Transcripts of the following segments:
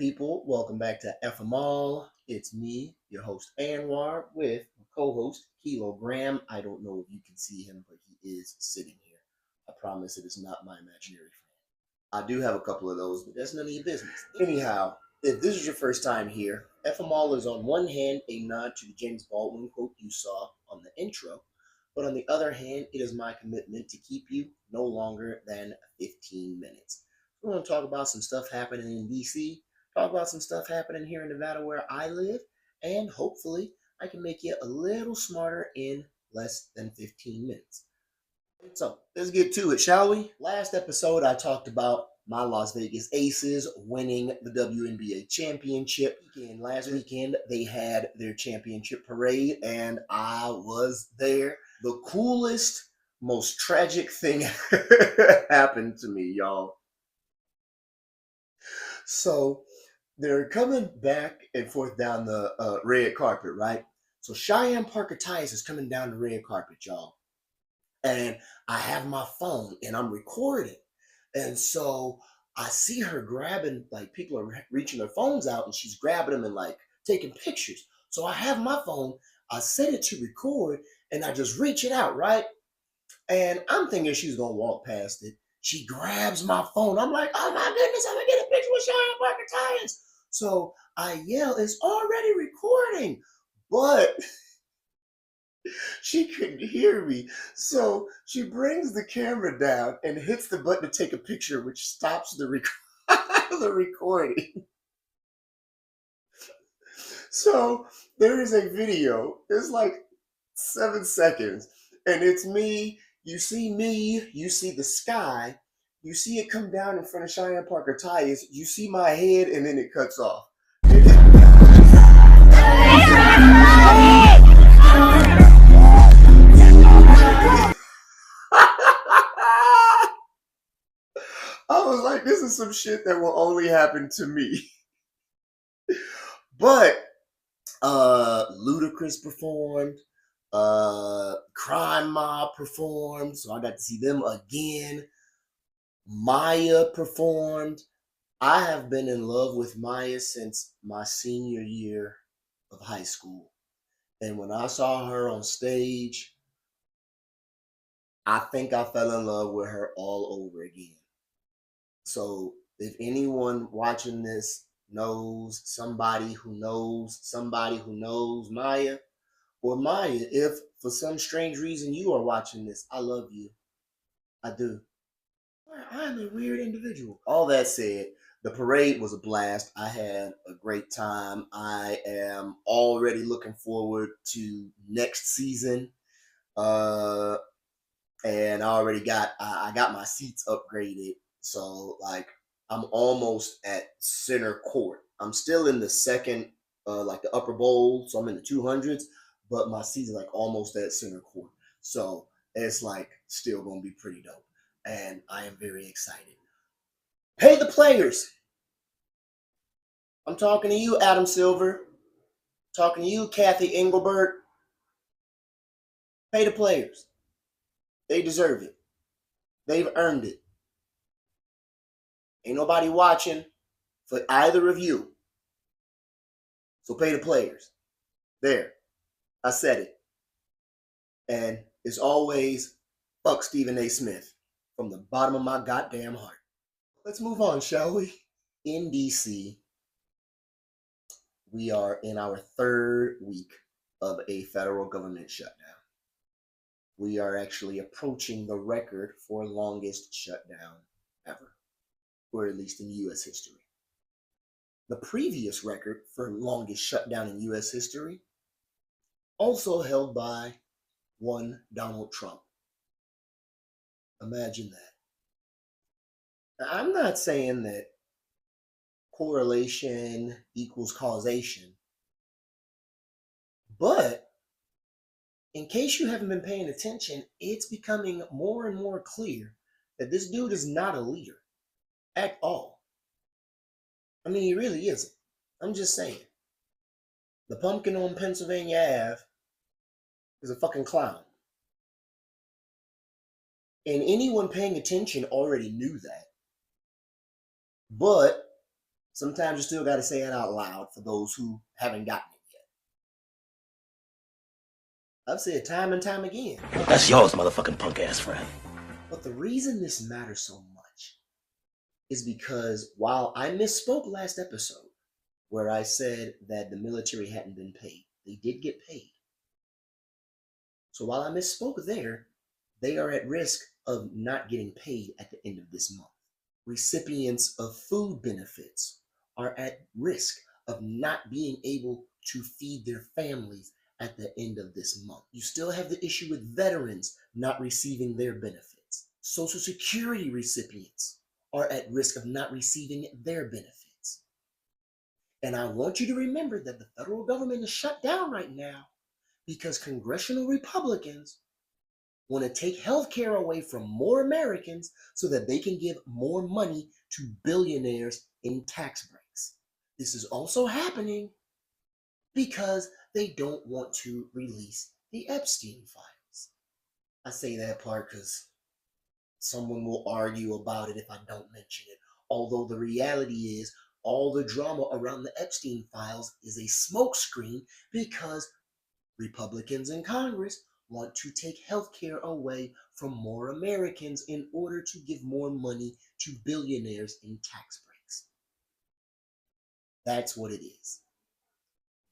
people? Welcome back to FMall. It's me, your host Anwar, with my co-host Kilogram. I don't know if you can see him, but he is sitting here. I promise it is not my imaginary friend. I do have a couple of those, but that's none of your business. Anyhow, if this is your first time here, FMall is on one hand a nod to the James Baldwin quote you saw on the intro, but on the other hand, it is my commitment to keep you no longer than 15 minutes. We're going to talk about some stuff happening in DC, talk about some stuff happening here in Nevada where I live, and hopefully I can make you a little smarter in less than 15 minutes. So let's get to it, shall we? Last episode, I talked about my Las Vegas Aces winning the WNBA championship. And last weekend, they had their championship parade, and I was there. The coolest, most tragic thing happened to me, y'all. So they're coming back and forth down the red carpet, right? So Cheyenne Parker Tyus is coming down the red carpet, y'all. And I have my phone and I'm recording. And so I see her grabbing, like people are reaching their phones out and she's grabbing them and like taking pictures. So I have my phone, I set it to record and I just reach it out, right? And I'm thinking she's going to walk past it. She grabs my phone. I'm like, oh my goodness, I'm going to get a picture with Cheyenne Parker Tyus. So I yell, it's already recording. But she couldn't hear me. So she brings the camera down and hits the button to take a picture, which stops the recording. So there is a video. It's like 7 seconds. And it's me. You see the sky. You see it come down in front of Cheyenne Parker Tyus. You see my head, and then it cuts off. I was like, this is some shit that will only happen to me. But Ludacris performed, Crime Mob performed, so I got to see them again. Maya performed. I have been in love with Maya since my senior year of high school. And when I saw her on stage, I think I fell in love with her all over again. So if anyone watching this knows somebody who knows Maya, or Maya, if for some strange reason you are watching this, I love you. I do. I'm a weird individual. All that said, the parade was a blast. I had a great time. I am already looking forward to next season. And I got my seats upgraded. So like I'm almost at center court. I'm still in the second, like the upper bowl. So I'm in the 200s, but my seats are like almost at center court. So it's like still gonna be pretty dope. And I am very excited. Pay the players. I'm talking to you, Adam Silver. I'm talking to you, Kathy Engelbert. Pay the players. They deserve it. They've earned it. Ain't nobody watching for either of you. So pay the players. There. I said it. And it's always fuck Stephen A. Smith from the bottom of my goddamn heart. Let's move on, shall we? In DC, we are in our third week of a federal government shutdown. We are actually approaching the record for longest shutdown ever, or at least in U.S. history. The previous record for longest shutdown in U.S. history, also held by one Donald Trump. Imagine that. Now, I'm not saying that correlation equals causation, but in case you haven't been paying attention, it's becoming more and more clear that this dude is not a leader at all. I mean, he really isn't. I'm just saying. The pumpkin on Pennsylvania Ave is a fucking clown. And anyone paying attention already knew that. But Sometimes you still got to say it out loud for those who haven't gotten it yet. I've said time and time again. That's yours, motherfucking punk ass friend. But the reason this matters so much is because while I misspoke last episode, where I said that the military hadn't been paid, they did get paid. So while I misspoke there, they are at risk of not getting paid at the end of this month. Recipients of food benefits are at risk of not being able to feed their families at the end of this month. You still have the issue with veterans not receiving their benefits. Social Security recipients are at risk of not receiving their benefits. And I want you to remember that the federal government is shut down right now because congressional Republicans want to take health care away from more Americans so that they can give more money to billionaires in tax breaks. This is also happening because they don't want to release the Epstein files. I say that part because someone will argue about it if I don't mention it. Although the reality is, all the drama around the Epstein files is a smokescreen because Republicans in Congress want to take health care away from more Americans in order to give more money to billionaires in tax breaks. That's what it is.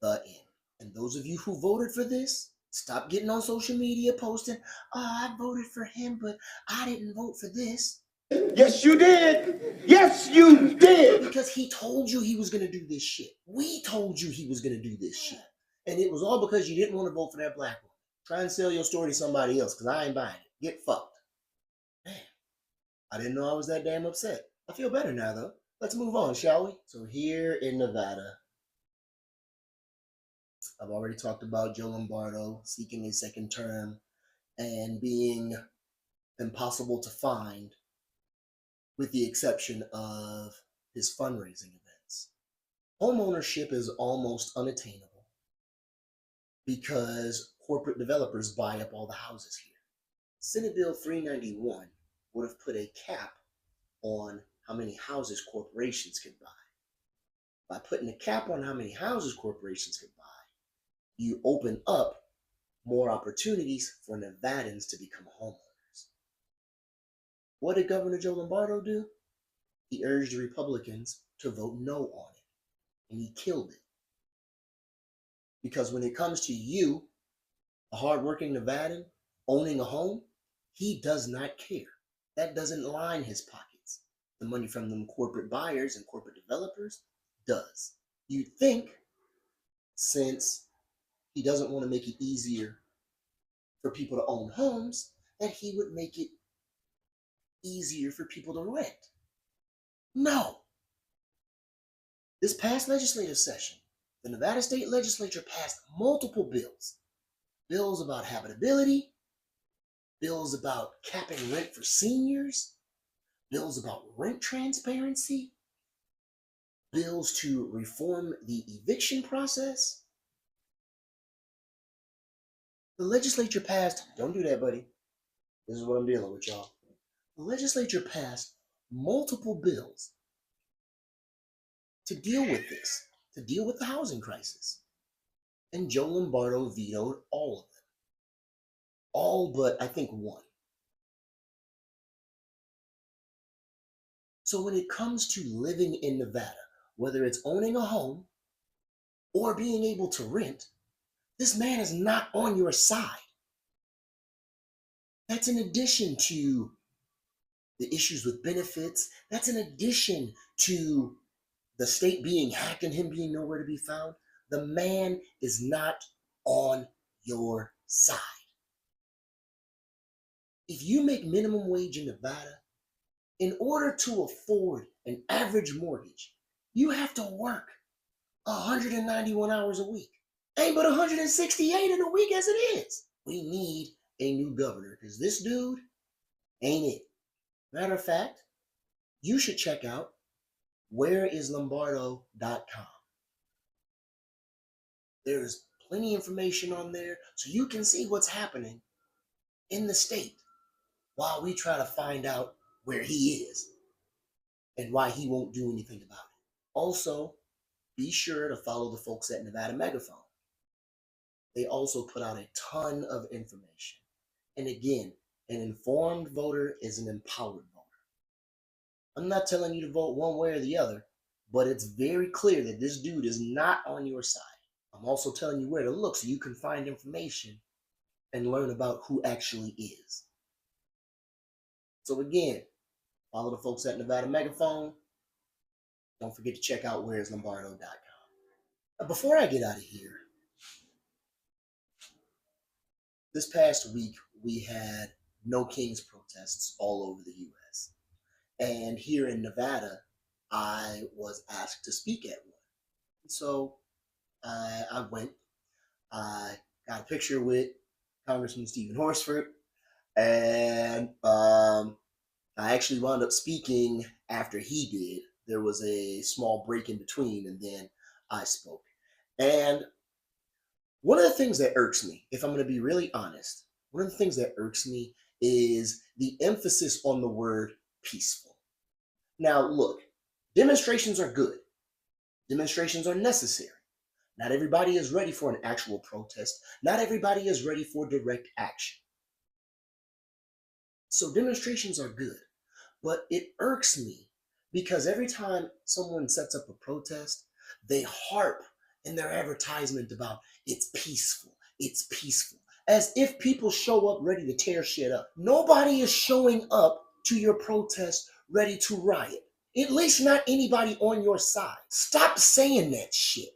The end. And those of you who voted for this, stop getting on social media posting, I voted for him, but I didn't vote for this. Yes, you did. Yes, you did. Because he told you he was going to do this shit. We told you he was going to do this shit. And it was all because you didn't want to vote for that black woman. Try and sell your story to somebody else because I ain't buying it. Get fucked. Man, I didn't know I was that damn upset. I feel better now, though. Let's move on, shall we? So here in Nevada, I've already talked about Joe Lombardo seeking a second term and being impossible to find with the exception of his fundraising events. Homeownership is almost unattainable because corporate developers buy up all the houses here. Senate Bill 391 would have put a cap on how many houses corporations could buy. By putting a cap on how many houses corporations could buy, you open up more opportunities for Nevadans to become homeowners. What did Governor Joe Lombardo do? He urged the Republicans to vote no on it, and he killed it. Because when it comes to you, a hardworking Nevadan, owning a home, he does not care. That doesn't line his pockets. The money from them corporate buyers and corporate developers does. You'd think, since he doesn't want to make it easier for people to own homes, that he would make it easier for people to rent. No. This past legislative session, the Nevada State Legislature passed multiple bills. Bills about habitability, bills about capping rent for seniors, bills about rent transparency, bills to reform the eviction process. The legislature passed, don't do that, buddy. This is what I'm dealing with, y'all. The legislature passed multiple bills to deal with this, to deal with the housing crisis. And Joe Lombardo vetoed all of them. All but, I think, one. So when it comes to living in Nevada, whether it's owning a home or being able to rent, this man is not on your side. That's in addition to the issues with benefits. That's in addition to the state being hacked and him being nowhere to be found. The man is not on your side. If you make minimum wage in Nevada, in order to afford an average mortgage, you have to work 191 hours a week. Ain't but 168 in a week as it is. We need a new governor because this dude ain't it. Matter of fact, you should check out whereislombardo.com. There's plenty of information on there so you can see what's happening in the state while we try to find out where he is and why he won't do anything about it. Also, be sure to follow the folks at Nevada Megaphone. They also put out a ton of information. And again, an informed voter is an empowered voter. I'm not telling you to vote one way or the other, but it's very clear that this dude is not on your side. I'm also telling you where to look so you can find information and learn about who actually is. So again, follow the folks at Nevada Megaphone. Don't forget to check out whereslombardo.com. Before I get out of here, this past week we had No Kings protests all over the US. And here in Nevada, I was asked to speak at one. So I went. I got a picture with Congressman Stephen Horsford, and I actually wound up speaking after he did. There was a small break in between, and then I spoke. And one of the things that irks me, if I'm going to be really honest, one of the things that irks me is the emphasis on the word peaceful. Now, look, demonstrations are good. Demonstrations are necessary. Not everybody is ready for an actual protest. Not everybody is ready for direct action. So demonstrations are good. But it irks me because every time someone sets up a protest, they harp in their advertisement about it's peaceful, as if people show up ready to tear shit up. Nobody is showing up to your protest ready to riot. At least not anybody on your side. Stop saying that shit.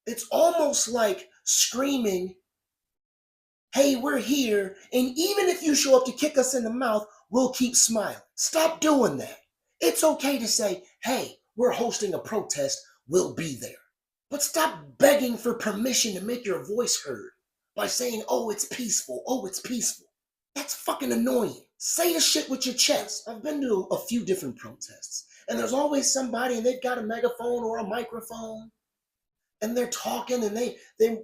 It's almost like screaming, hey, we're here, and even if you show up to kick us in the mouth, we'll keep smiling. Stop doing that. It's okay to say, hey, we're hosting a protest, we'll be there. But stop begging for permission to make your voice heard by saying, oh, it's peaceful, oh, it's peaceful. That's fucking annoying. Say the shit with your chest. I've been to a few different protests, and there's always somebody, and they've got a megaphone or a microphone, and they're talking, and they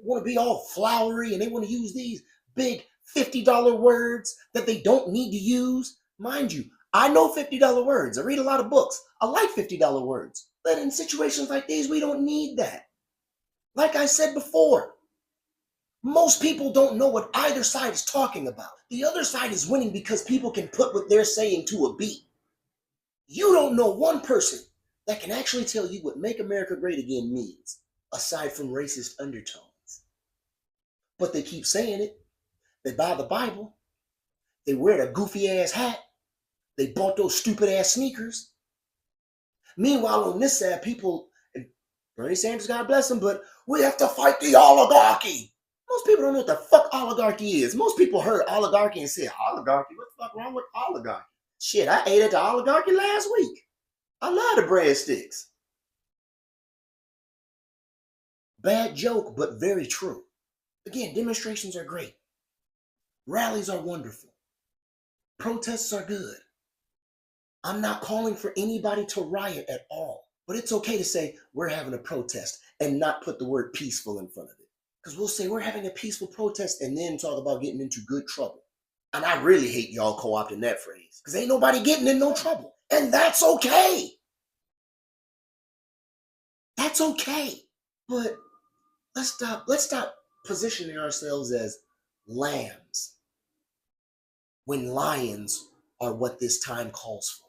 want to be all flowery, and they want to use these big $50 words that they don't need to use. Mind you, I know $50 words. I read a lot of books. I like $50 words. But in situations like these, we don't need that. Like I said before, most people don't know what either side is talking about. The other side is winning because people can put what they're saying to a beat. You don't know one person that can actually tell you what Make America Great Again means, aside from racist undertones. But they keep saying it. They buy the Bible. They wear the goofy ass hat. They bought those stupid ass sneakers. Meanwhile, on this side, people, and Bernie Sanders, God bless him, but we have to fight the oligarchy. Most people don't know what the fuck oligarchy is. Most people heard oligarchy and said, oligarchy? What the fuck wrong with oligarchy? Shit, I ate at the oligarchy last week. I love the breadsticks. Bad joke, but very true. Again, demonstrations are great. Rallies are wonderful. Protests are good. I'm not calling for anybody to riot at all. But it's okay to say we're having a protest and not put the word peaceful in front of it. Because we'll say we're having a peaceful protest and then talk about getting into good trouble. And I really hate y'all co-opting that phrase. Because ain't nobody getting in no trouble. And that's okay. That's okay. But let's stop positioning ourselves as lambs when lions are what this time calls for.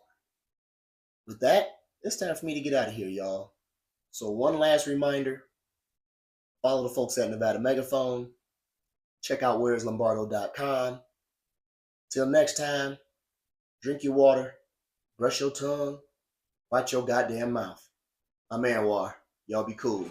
With that, it's time for me to get out of here, y'all. So one last reminder, follow the folks at Nevada Megaphone. Check out whereslombardo.com. Till next time, drink your water, brush your tongue, watch your goddamn mouth. I'm Anwar. Y'all be cool.